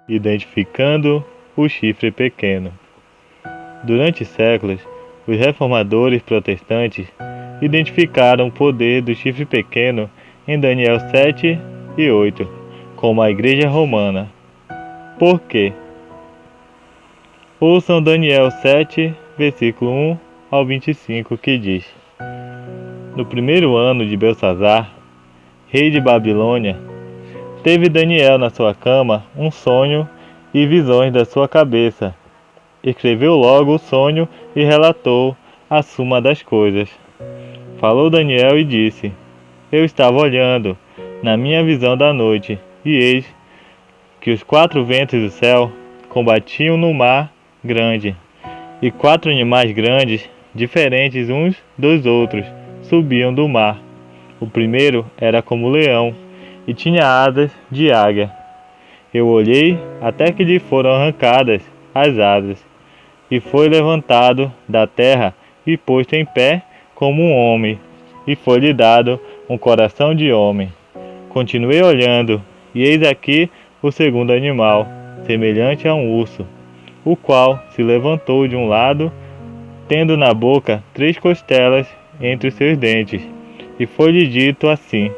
identificando o chifre pequeno. Durante séculos, os reformadores protestantes identificaram o poder do chifre pequeno em Daniel 7 e 8, como a Igreja Romana. Por quê? Ouçam Daniel 7, versículo 1 ao 25, que diz: No primeiro ano de Belsazar, rei de Babilônia, teve Daniel na sua cama um sonho e visões da sua cabeça. Escreveu logo o sonho e relatou a suma das coisas. Falou Daniel e disse: Eu estava olhando na minha visão da noite, e eis que os 4 ventos do céu combatiam no mar grande, e 4 animais grandes, diferentes uns dos outros, subiam do mar. O primeiro era como leão, e tinha asas de águia. Eu olhei até que lhe foram arrancadas as asas, e foi levantado da terra e posto em pé como um homem, e foi-lhe dado um coração de homem. Continuei olhando, e eis aqui o segundo animal, semelhante a um urso, o qual se levantou de um lado, tendo na boca 3 costelas entre os seus dentes, e foi-lhe dito assim: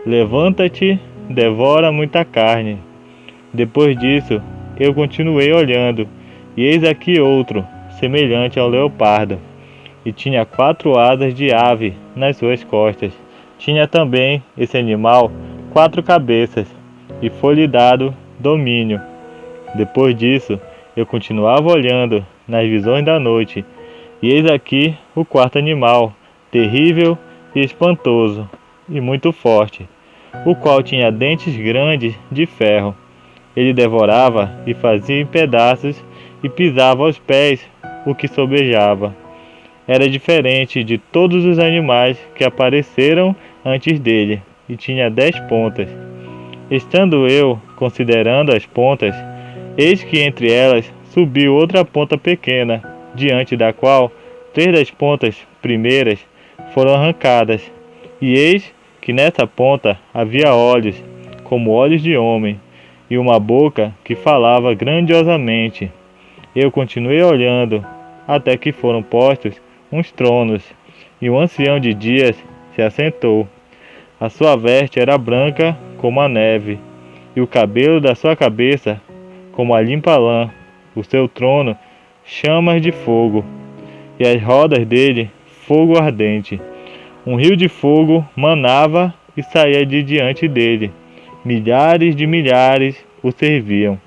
Levanta-te, devora muita carne. Depois disso, eu continuei olhando, e eis aqui outro, semelhante ao leopardo, e tinha 4 asas de ave nas suas costas. Tinha também esse animal 4 cabeças, e foi-lhe dado domínio. Depois disso, eu continuava olhando nas visões da noite, e eis aqui o 4º animal, terrível e espantoso, e muito forte, o qual tinha dentes grandes de ferro. Ele devorava e fazia em pedaços e pisava aos pés o que sobejava. Era diferente de todos os animais que apareceram antes dele, e tinha 10 pontas. Estando eu considerando as pontas, eis que entre elas subiu outra ponta pequena, diante da qual 3 das pontas primeiras foram arrancadas. E eis que nessa ponta havia olhos, como olhos de homem, e uma boca que falava grandiosamente. Eu continuei olhando, até que foram postos uns tronos, e o ancião de dias se assentou. A sua veste era branca como a neve, e o cabelo da sua cabeça como a limpa lã. O seu trono, chamas de fogo, e as rodas dele, fogo ardente. Um rio de fogo manava e saía de diante dele. Milhares de milhares o serviam,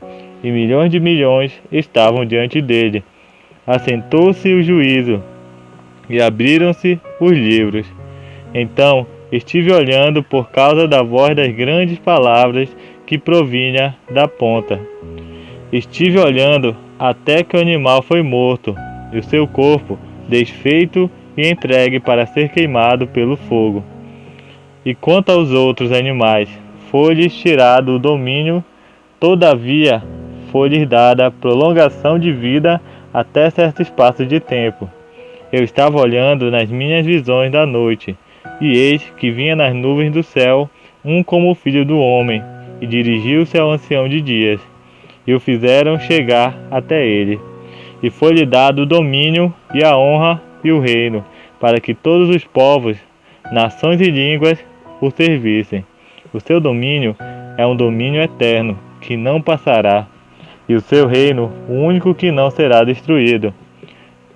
e milhões de milhões estavam diante dele. Assentou-se o juízo, e abriram-se os livros. Então estive olhando por causa da voz das grandes palavras que provinha da ponta. Estive olhando até que o animal foi morto, e o seu corpo desfeito e entregue para ser queimado pelo fogo. E quanto aos outros animais, foi-lhes tirado o domínio, todavia foi-lhes dada prolongação de vida até certo espaço de tempo. Eu estava olhando nas minhas visões da noite, e eis que vinha nas nuvens do céu um como o filho do homem, e dirigiu-se ao ancião de dias, e o fizeram chegar até ele. E foi-lhe dado o domínio e a honra e o reino, para que todos os povos, nações e línguas o servissem. O seu domínio é um domínio eterno, que não passará, e o seu reino, o único que não será destruído.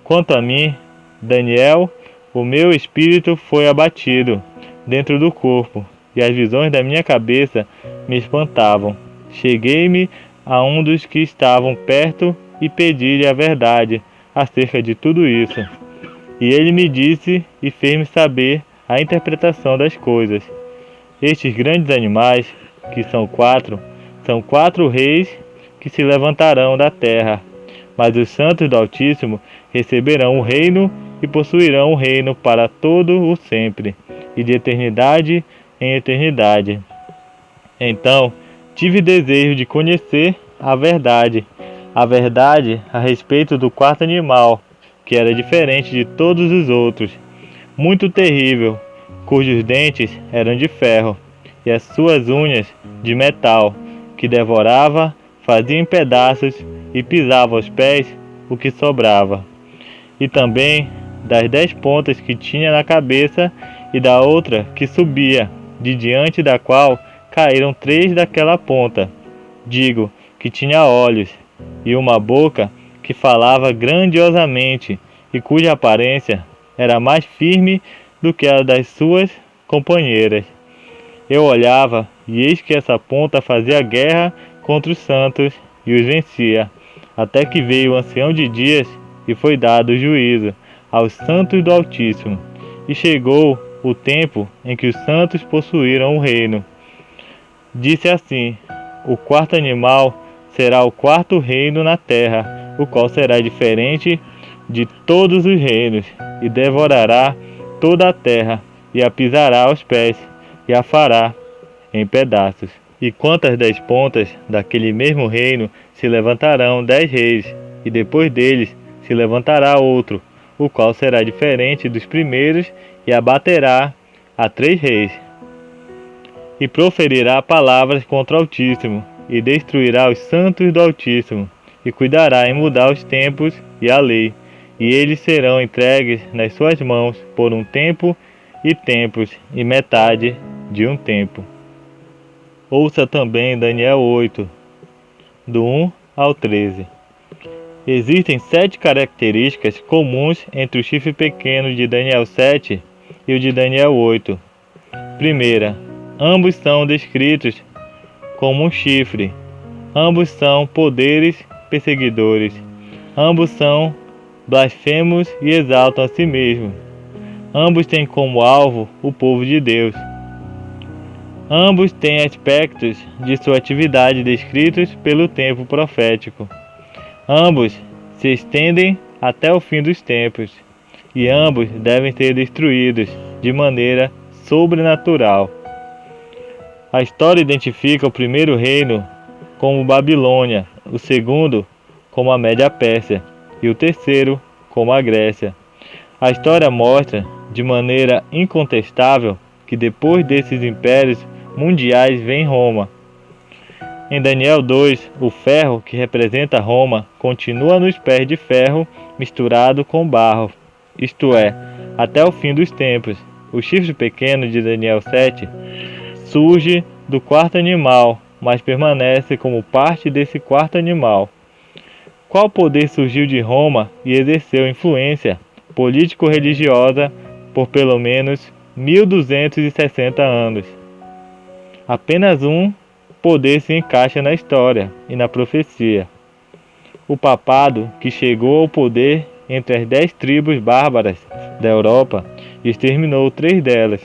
Quanto a mim, Daniel, o meu espírito foi abatido dentro do corpo, e as visões da minha cabeça me espantavam. Cheguei-me a um dos que estavam perto e pedi-lhe a verdade acerca de tudo isso. E ele me disse e fez-me saber a interpretação das coisas. Estes grandes animais, que são 4 reis que se levantarão da terra, mas os santos do Altíssimo receberão o reino e possuirão o reino para todo o sempre, e de eternidade em eternidade. Então tive desejo de conhecer a verdade a respeito do 4º animal, que era diferente de todos os outros, muito terrível, cujos dentes eram de ferro, e as suas unhas de metal, que devorava, fazia em pedaços e pisava aos pés o que sobrava. E também das 10 pontas que tinha na cabeça e da outra que subia, de diante da qual caíram 3 daquela ponta. Digo que tinha olhos e uma boca que falava grandiosamente e cuja aparência era mais firme do que a das suas companheiras. Eu olhava e eis que essa ponta fazia guerra contra os santos e os vencia, até que veio o ancião de dias e foi dado o juízo aos santos do Altíssimo, e chegou o tempo em que os santos possuíram o reino. Disse assim: o quarto animal será o quarto reino na terra, o qual será diferente de todos os reinos, e devorará toda a terra, e a pisará aos pés, e a fará em pedaços. E quanto às 10 pontas daquele mesmo reino, se levantarão 10 reis, e depois deles se levantará outro, o qual será diferente dos primeiros, e abaterá a 3 reis. E proferirá palavras contra o Altíssimo, e destruirá os santos do Altíssimo, e cuidará em mudar os tempos e a lei, e eles serão entregues nas suas mãos por um tempo e tempos, e metade de um tempo. Ouça também Daniel 8, do 1 ao 13. Existem 7 características comuns entre o chifre pequeno de Daniel 7 e o de Daniel 8. Primeira, ambos são descritos como um chifre. Ambos são poderes perseguidores. Ambos são blasfemos e exaltam a si mesmos. Ambos têm como alvo o povo de Deus. Ambos têm aspectos de sua atividade descritos pelo tempo profético. Ambos se estendem até o fim dos tempos, e ambos devem ser destruídos de maneira sobrenatural. A história identifica o primeiro reino como Babilônia, o segundo como a Média-Pérsia e o terceiro como a Grécia. A história mostra de maneira incontestável que depois desses impérios mundiais vem Roma. Em Daniel 2, o ferro que representa Roma continua nos pés de ferro misturado com barro, isto é, até o fim dos tempos. O chifre pequeno de Daniel 7 surge do quarto animal, mas permanece como parte desse quarto animal. Qual poder surgiu de Roma e exerceu influência político-religiosa por pelo menos 1260 anos? Apenas um poder se encaixa na história e na profecia: o papado, que chegou ao poder entre as 10 tribos bárbaras da Europa e exterminou 3 delas.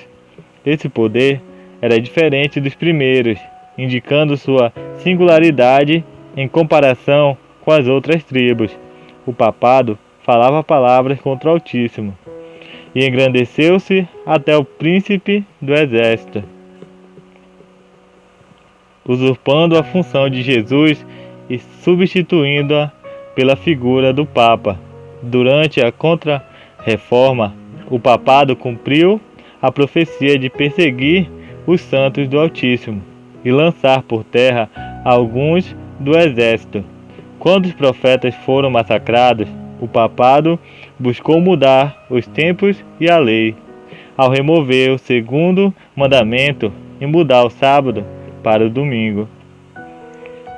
Esse poder era diferente dos primeiros, indicando sua singularidade em comparação com as outras tribos. O papado falava palavras contra o Altíssimo e engrandeceu-se até o príncipe do exército, usurpando a função de Jesus e substituindo-a pela figura do Papa. Durante a Contra-Reforma, o papado cumpriu a profecia de perseguir os santos do Altíssimo e lançar por terra alguns do exército. Quando os profetas foram massacrados, o papado buscou mudar os tempos e a lei, ao remover o segundo mandamento e mudar o sábado para o domingo.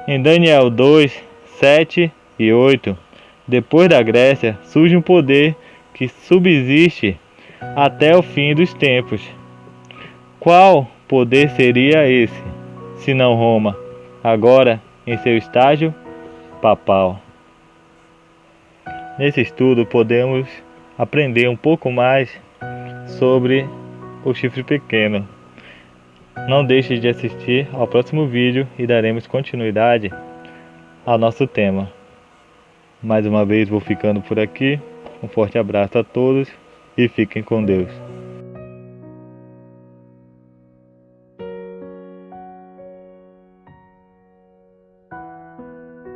Em Daniel 2, 7 e 8, depois da Grécia surge um poder que subsiste até o fim dos tempos. Qual poder seria esse, senão Roma, agora em seu estágio papal? Nesse estudo podemos aprender um pouco mais sobre o chifre pequeno. Não deixe de assistir ao próximo vídeo e daremos continuidade ao nosso tema. Mais uma vez vou ficando por aqui. Um forte abraço a todos e fiquem com Deus.